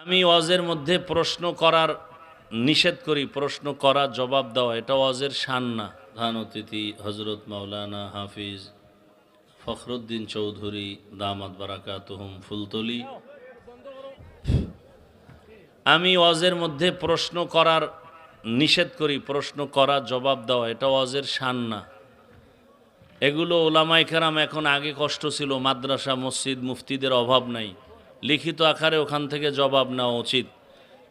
আমি ওয়াজের মধ্যে প্রশ্ন করার নিষেধ করি, প্রশ্ন করা জবাব দেওয়া এটা ওয়াজের শান না। প্রধান অতিথি হজরত মাওলানা হাফিজ ফখরুদ্দিন চৌধুরী দামাত বারাকাতুহুম ফুলতলি, আমি ওয়াজের মধ্যে প্রশ্ন করার নিষেধ করি, প্রশ্ন করা জবাব দেওয়া এটা ওয়াজের শান না। এগুলো ওলামায়ে কেরাম, এখন আগে কষ্ট ছিল, মাদ্রাসা মসজিদ মুফতিদের অভাব নাই, লিখিত আকারে ওখান থেকে জবাব নেওয়া উচিত।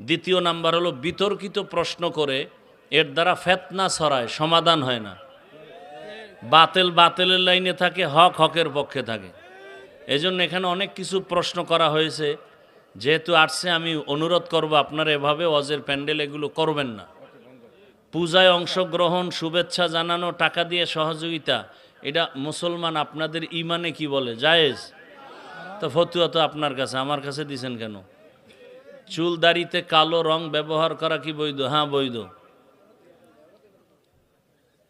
দ্বিতীয় নাম্বার হলো বিতর্কিত প্রশ্ন করে এর দ্বারা ফেতনা ছড়ায়, সমাধান হয় না। বাতিল বাতিলের লাইনে থাকে, হক হকের পক্ষে থাকে। এজন্য এখানে অনেক কিছু প্রশ্ন করা হয়েছে। যেহেতু আসছে, আমি অনুরোধ করব আপনারা এভাবে ওয়াজের প্যান্ডেল এগুলো করবেন না। পূজায় অংশগ্রহণ, শুভেচ্ছা জানানো, টাকা দিয়ে সহযোগিতা, এটা মুসলমান আপনাদের ইমানে কি বলে? জায়েজ? তো ফতুয়া তো আপনার কাছে, আমার কাছে দিছেন কেন? চুল দাড়িতে কালো রং ব্যবহার করা কি বৈধ? হ্যাঁ বৈধ।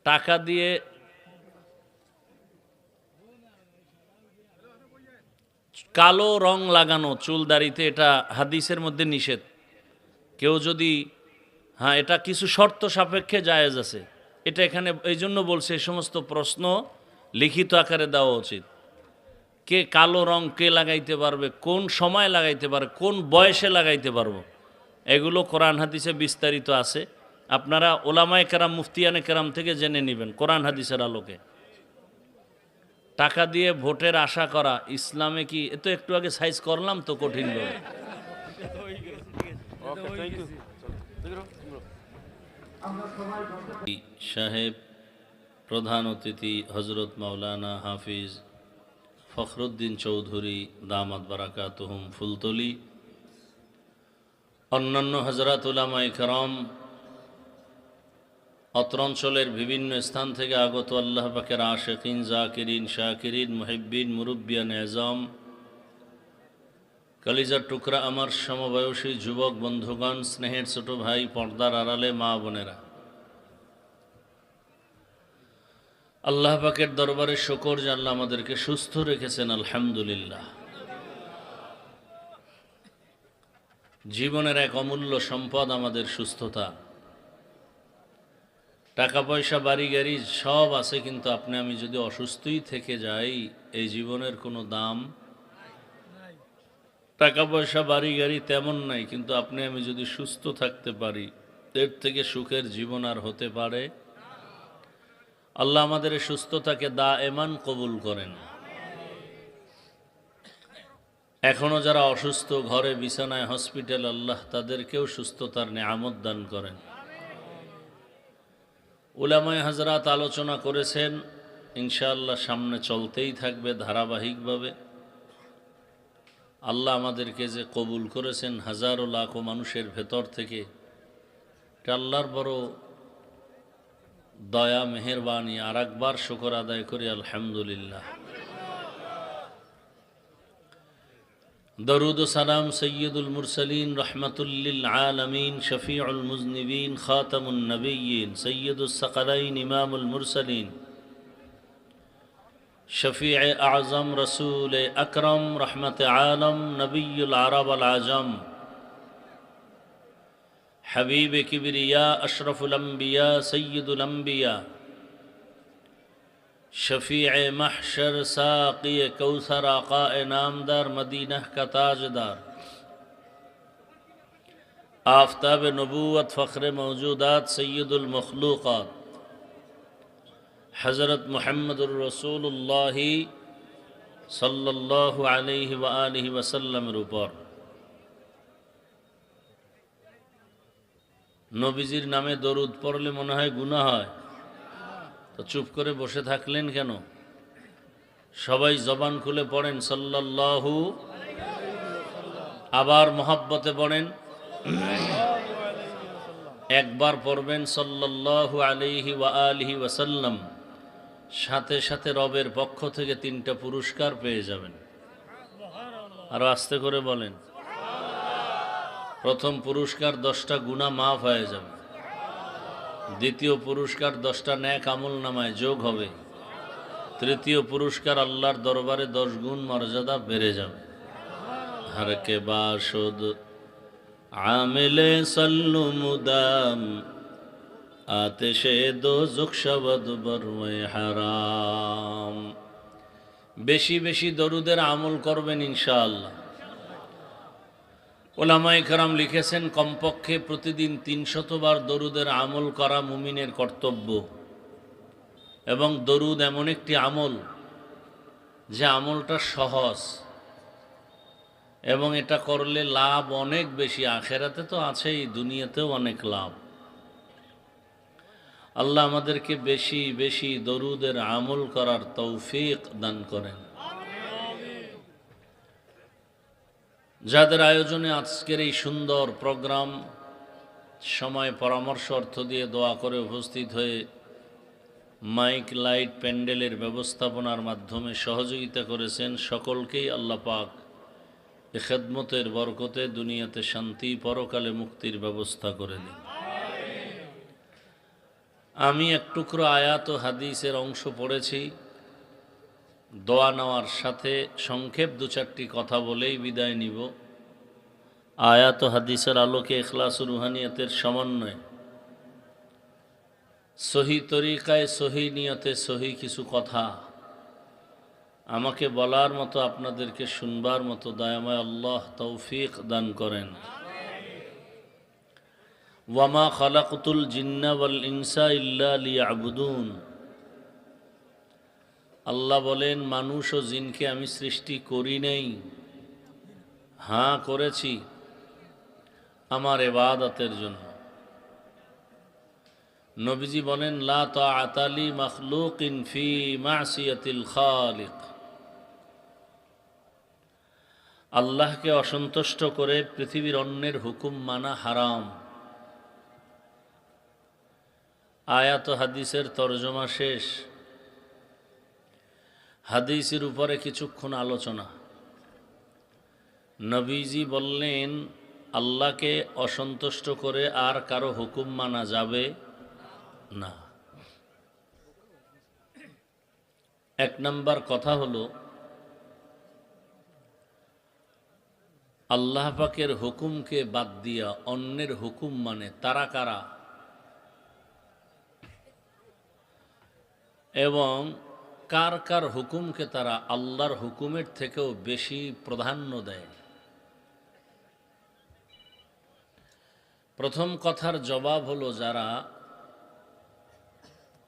টাকা দিয়ে কালো রং লাগানো চুল দাড়িতে, এটা হাদিসের মধ্যে নিষেধ। কেউ যদি, হ্যাঁ এটা কিছু শর্ত সাপেক্ষে জায়েজ আছে। এটা এখানে এই জন্য বলছে, এই সমস্ত প্রশ্ন লিখিত আকারে দেওয়া উচিত। কে কালো রং কে লাগাইতে পারবে, কোন সময় লাগাইতে পারবে, কোন বয়সে লাগাইতে পারবো, এগুলো কোরআন হাদিসে বিস্তারিত আছে। আপনারা ওলামায়ে কেরাম, মুফতিয়ানে কেরাম থেকে জেনে নেবেন কোরআন হাদিসের আলোকে। টাকা দিয়ে ভোটের আশা করা ইসলামে কি? এ তো একটু আগে সাইজ করলাম তো কঠিনভাবে। সাহেব প্রধান অতিথি হজরত মাওলানা হাফিজ ফখরুদ্দিন চৌধুরী দামাত বারাকাতুহুম ফুলতলি, অন্যান্য হযরত উলামায়ে কেরাম, অত্র অঞ্চলের বিভিন্ন স্থান থেকে আগত আল্লাহ পাকের আশিকিন, জাকিরিন, শাকিরিন, মুহিব্বিন, মুরব্বিয়ান আযম, কলিজার টুকরা আমার সমবয়সী যুবক বন্ধুগণ, স্নেহের ছোট ভাই, পর্দার আড়ালে মা বোনেরা, আল্লাহ পাকের দরবারে শুকর যে আল্লাহ আমাদেরকে সুস্থ রেখেছেন, আলহামদুলিল্লাহ। জীবনের এক অমূল্য সম্পদ আমাদের সুস্থতা। টাকা পয়সা বাড়ি গাড়ি সব আছে, কিন্তু আপনি আমি যদি অসুস্থই থেকে যাই, এই জীবনের কোনো দাম। টাকা পয়সা বাড়ি গাড়ি তেমন নাই, কিন্তু আপনি আমি যদি সুস্থ থাকতে পারি, এর থেকে সুখের জীবন আর হতে পারে? আল্লাহ আমাদের সুস্থতাকে দায়েমান কবুল করেন। এখনো যারা অসুস্থ, ঘরে বিছানায়, হসপিটাল, আল্লাহ তাদেরকেও সুস্থতার নেয়ামত দান করেন। উলামায়ে হযরত আলোচনা করেছেন, ইনশাআল্লাহ সামনে চলতেই থাকবে ধারাবাহিকভাবে। আল্লাহ আমাদেরকে যে কবুল করেছেন হাজারো লাখো মানুষের ভেতর থেকে, এটা আল্লাহর বড় দয়া, মেহেরবানি। আর একবার শুকর আদায় করি, আলহামদুলিল্লাহ। দরুদ ও সালাম সৈয়দুল মুরসালিন, রহমাতুল লিল আলামিন, শফিউল মুজনিবিন, খাতামুন নবিয়্যিন, সৈয়দুস সাকালাইন, ইমামুল মুরসালিন, শফিউ আযম, রসুল আকরম, রহমত আলম, নবিয়ুল আরব আল আজম, হাবিব কিবরিয়া, আশরফুল আম্বিয়া, সৈয়দুল আম্বিয়া, शफ़ीअ महशर, साक़ी कौसर, आक़ाए नामदार, मदीना का ताजदार, आफ़ताब नबूवत, फ़ख्र मौजूदात, सय्यदुल मखलूक़ात, हज़रत मुहम्मदुर रसूलुल्लाह सल्लल्लाहु अलैहि व आलिहि वसल्लमेर উপর নবীজির নামে দরুদ পড়লে মনে হয় গুনাহ হয়। তো চুপ করে বসে থাকলেন কেন? সবাই জবান খুলে পড়েন সাল্লাল্লাহু, আবার মহব্বতে পড়েন, একবার পড়বেন সাল্লাল্লাহু আলাইহি ওয়া আলিহি ওয়াসাল্লাম, সাথে সাথে রবের পক্ষ থেকে 3টা পুরস্কার পেয়ে যাবেন। আরো আস্তে করে বলেন। প্রথম পুরস্কার 10টা গুনাহ মাফ হয়ে যাবে। দ্বিতীয় পুরস্কার 10টা নেক আমল নামায় যোগ হবে। তৃতীয় পুরস্কার আল্লাহর দরবারে 10 গুণ মর্যাদা বেড়ে যাবে। हर के बाशुद আমেলে সল্লু মুদাম আতেশে দোজখ শবদ বরওয়ে হারাম। বেশি বেশি দরুদের আমল করবেন ইনশাআল্লাহ। ওলামায়ে কেরাম লিখেছেন কমপক্ষে প্রতিদিন ৩০০ বার দরুদের আমল করা মুমিনের কর্তব্য। এবং দরুদ এমন একটি আমল যে আমলটা সহজ এবং এটা করলে লাভ অনেক বেশি, আখেরাতে তো আছেই, দুনিয়াতেও অনেক লাভ। আল্লাহ আমাদেরকে বেশি বেশি দরুদের আমল করার তৌফিক দান করেন। যাদের আয়োজনে আজকের এই সুন্দর প্রোগ্রাম, সময় পরামর্শ অর্থ দিয়ে দোয়া করে উপস্থিত হয়ে মাইক লাইট প্যান্ডেলের ব্যবস্থাপনার মাধ্যমে সহযোগিতা করেছেন, সকলকেই আল্লাহ পাক এ খেদমতের বরকতে দুনিয়াতে শান্তি, পরকালে মুক্তির ব্যবস্থা করে দিন। আমি এক টুকরো আয়াত ও হাদিসের অংশ পড়েছি, দোয়া নেওয়ার সাথে সংক্ষেপ ২-৪টি কথা বলেই বিদায় নিব। আয়াত ও হাদিসের আলোকে ইখলাস ও রুহানিয়তের সমন্বয়ে সহি তরিকায়, সহি নিয়তে, সহি কিছু কথা আমাকে বলার মতো, আপনাদেরকে শুনবার মতো দয়াময় আল্লাহ তৌফিক দান করেন। ওয়ামা খালাকতুল জিন্না ওয়াল ইনসা ইল্লা লিয়াবুদুন। আল্লাহ বলেন, মানুষ ও জিনকে আমি সৃষ্টি করি নাই, হ্যাঁ করেছি আমার ইবাদতের জন্য। নবীজি বলেন, লা তাআতা লি মাখলুকিন ফি মাসিয়াতিল খালিক। আল্লাহকে অসন্তুষ্ট করে পৃথিবীর অন্যের হুকুম মানা হারাম। আয়াত হাদিসের তরজমা শেষ। হাদিসের উপরে কিছুক্ষণ আলোচনা। নবীজি বললেন, আল্লাহকে অসন্তুষ্ট করে আর কারো হুকুম মানা যাবে না। এক নাম্বার কথা হলো, আল্লাহ পাকের হুকুমকে বাদ দিয়া অন্যের হুকুম মানে তারা কারা, এবং কার কার হুকুমকে তারা আল্লাহর হুকুমের থেকেও বেশি প্রাধান্য দেয়। প্রথম কথার জবাব হলো, যারা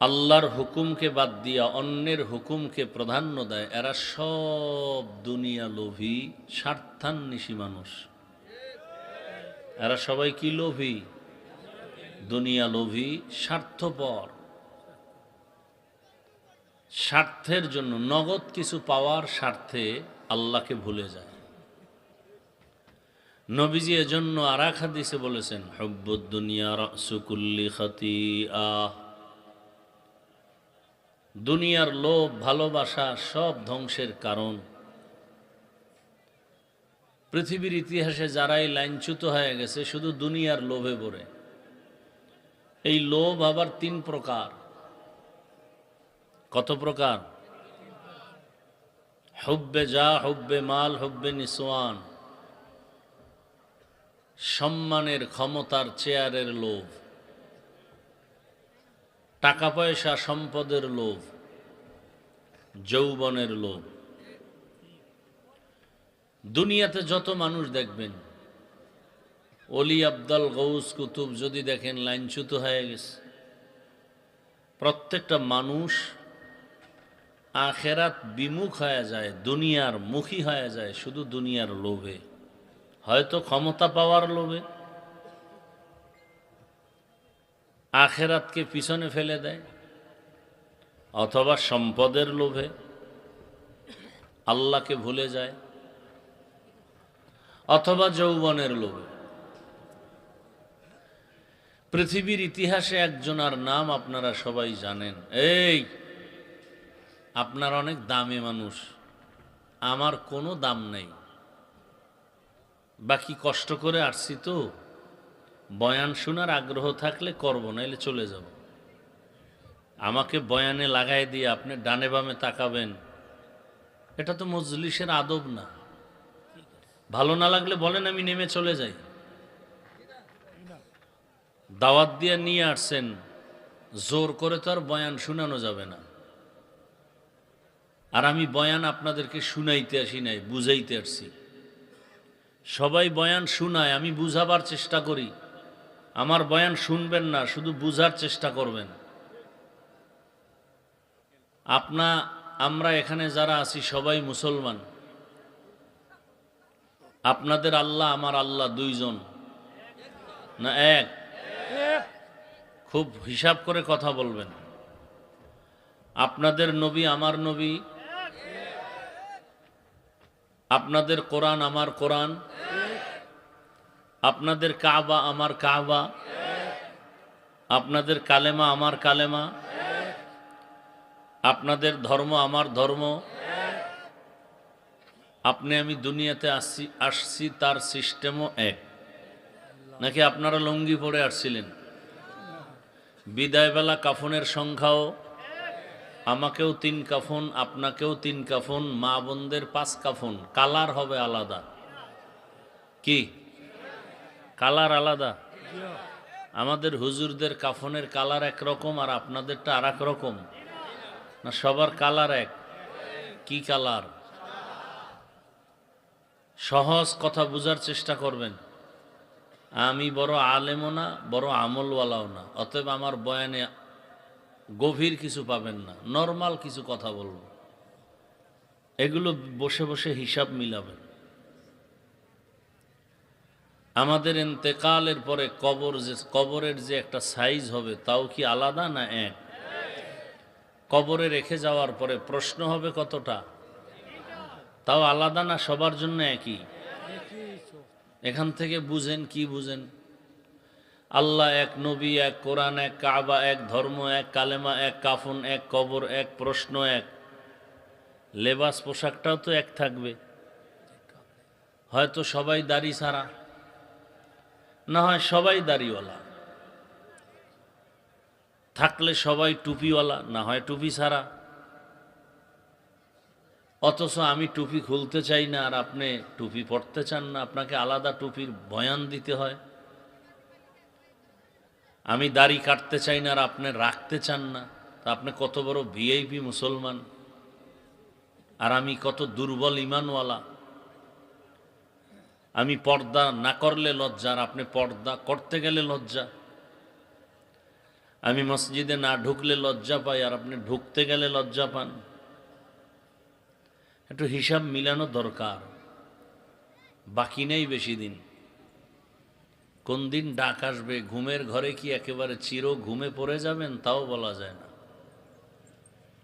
আল্লাহর হুকুমকে বাদ দিয়া অন্যের হুকুমকে প্রাধান্য দেয়, এরা সব দুনিয়া লোভী, স্বার্থান্বেষী মানুষ। এরা সবাই কি লোভী? দুনিয়া লোভী, স্বার্থপর। স্বার্থের জন্য, নগদ কিছু পাওয়ার স্বার্থে আল্লাহকে ভুলে যায়। নবীজি এজন্য আর এক হাদিসে বলেছেন, হুব্বুদ দুনিয়া রাসু কুল্লি খাতিআহ। দুনিয়ার লোভ, ভালোবাসা সব ধ্বংসের কারণ। পৃথিবীর ইতিহাসে যারাই লাইনচ্যুত হয়ে গেছে শুধু দুনিয়ার লোভে পড়ে। এই লোভ আবার ৩ প্রকার। কত প্রকার? হুব্বে যা, হুব্বে মাল, হুব্বে নিসওয়ান। সম্মানের, ক্ষমতার, চেয়ারের লোভ, টাকা পয়সা সম্পদের লোভ, যৌবনের লোভ। দুনিয়াতে যত মানুষ দেখবেন, অলি আবদাল গৌস কুতুব যদি দেখেন লাইনচ্যুত হয়ে গেছে, প্রত্যেকটা মানুষ আখেরাত বিমুখ হয়ে যায়, দুনিয়ার মুখী হয়ে যায় শুধু দুনিয়ার লোভে। হয়তো ক্ষমতা পাওয়ার লোভে আখেরাতকে পিছনে ফেলে দেয়, অথবা সম্পদের লোভে আল্লাহকে ভুলে যায়, অথবা যৌবনের লোভে। পৃথিবীর ইতিহাসে একজনার নাম আপনারা সবাই জানেন। এই আপনার অনেক দামি মানুষ, আমার কোনো দাম নেই, বাকি কষ্ট করে আসছি তো, বয়ান শোনার আগ্রহ থাকলে করব, নাইলে চলে যাব। আমাকে বয়ানে লাগাই দিয়ে আপনি ডানে বামে তাকাবেন, এটা তো মজলিসের আদব না। ভালো না লাগলে বলেন, আমি নেমে চলে যাই। দাওয়াত দিয়ে নিয়ে আসছেন, জোর করে তো আর বয়ান শোনানো যাবে না। আর আমি বয়ান আপনাদেরকে শুনাইতে আসি নাই, বুঝাইতে আসছি। সবাই বয়ান শুনায়, আমি বুঝাবার চেষ্টা করি। আমার বয়ান শুনবেন না, শুধু বুঝার চেষ্টা করবেন। আমরা এখানে যারা আছি সবাই মুসলমান। আপনাদের আল্লাহ আমার আল্লাহ দুইজন না এক? খুব হিসাব করে কথা বলবেন। আপনাদের নবী আমার নবী, আপনাদের কোরআন আমার কোরআন, আপনাদের কাবা আমার কাবা, আপনাদের কালেমা আমার কালেমা, আপনাদের ধর্ম আমার ধর্ম। আপনি আমি দুনিয়াতে আসছি তার সিস্টেমও এক। নাকি আপনারা লুঙ্গি পরে আসছিলেন? বিদায়বেলা কাফনের সংখ্যাও আমাকেও 3 কাফন, আপনাকেও 3 কাফন, মা বোনদের 5 কাফন। কালার হবে আলাদা। কি কালার আলাদা? আমাদের হুজুরদের কাফনের কালার একরকম আর আপনাদেরটা আর এক রকম না? সবার কালার এক? কি কালার? সহজ কথা বুঝার চেষ্টা করবেন। আমি বড় আলেমও না, বড় আমলওয়ালাও না, অতএব আমার বয়ানে গভীর কিছু পাবেন না, নর্মাল কিছু কথা বলবো। এগুলো বসে বসে হিসাব মিলাবেন। আমাদের ইন্তেকালের পরে কবরের যে একটা সাইজ হবে তাও কি আলাদা না এক? কবরে রেখে যাওয়ার পরে প্রশ্ন হবে কতটা, তাও আলাদা না সবার জন্য একই? এখান থেকে বুঝেন কি বুঝেন? আল্লাহ এক, নবী এক, কোরআন এক, কাবা এক, ধর্ম এক, কালেমা এক, কাফন এক, কবর এক, প্রশ্ন এক। লেবাস পোশাকটাও তো এক থাকবে। হয়তো সবাই দাড়ি ছাড়া, না হয় সবাই দাড়িওয়ালা, থাকলে সবাই টুপিওয়ালা, না হয় টুপি ছাড়া। অথচ আমি টুপি খুলতে চাই না আর আপনি টুপি পরতে চান না, আপনাকে আলাদা টুপির বয়ান দিতে হয়। আমি দাড়ি কাটতে চাই না আর আপনি রাখতে চান না, তা আপনি কত বড় ভিআইপি মুসলমান আর আমি কত দুর্বল ইমানওয়ালা। আমি পর্দা না করলে লজ্জা আর আপনি পর্দা করতে গেলে লজ্জা। আমি মসজিদে না ঢুকলে লজ্জা পাই আর আপনি ঢুকতে গেলে লজ্জা পান। একটু হিসাব মিলানো দরকার। বাকি নেই বেশি দিন। কোন দিন ডাক আসবে, ঘুমের ঘরে কি একেবারে চির ঘুমে পড়ে যাবেন তাও বলা যায় না।